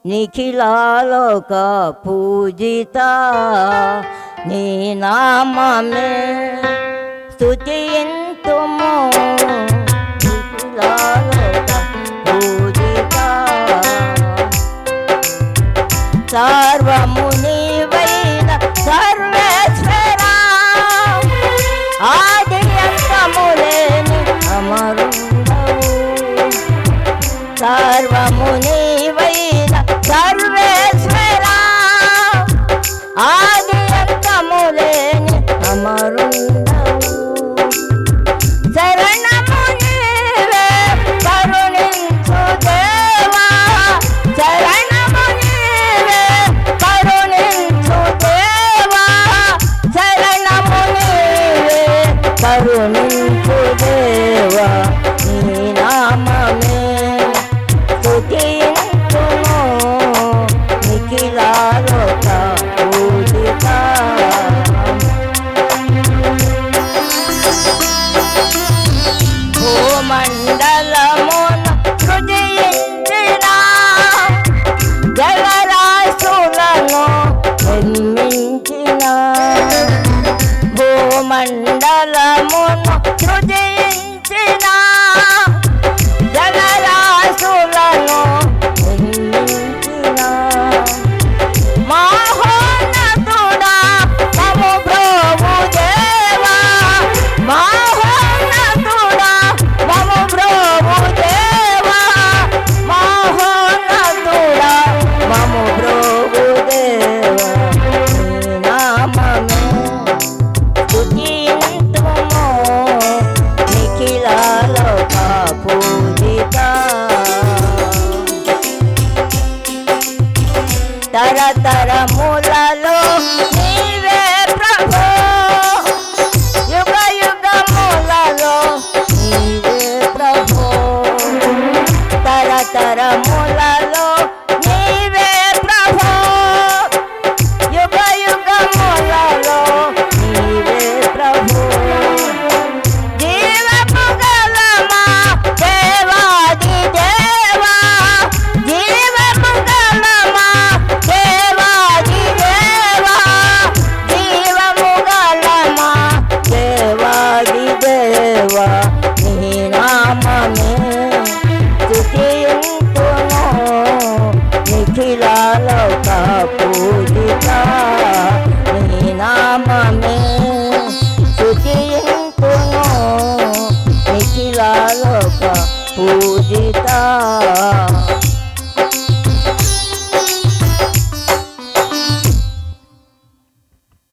నిఖిలాలోక పూజిత నీ నామమే స్తుతింతుము నిఖిలాలోక పూజిత సర్వము నీవైన సర్వేశ్వరా ఆది అంతము లేని అమరుండవు సర్వము నీవైన సర్వేశ్వరా ఆది అంతము లేని అమరుండవు శరణము నీవే కరుణించు దేవా శరణము నీవే కరుణించు దేవా శరణము నీవే కరుణించు దేవా నీ నామమే స్తుతింతుము నిఖిలాలోక పూజిత భూమండలమును సృజించిన జలరాశులను నిర్మించిన భూమండలమును సృజించిన జలరాశులను నిర్మించిన మహోన్నతుడా మము ప్రభువు దేవా మహోన్నతుడా మము ప్రభువు దేవా మహోన్నతుడా మము ప్రభువు దేవా నీ నామమే స్తుతింతుము నిఖిలాలోక పూజిత తరతరములలో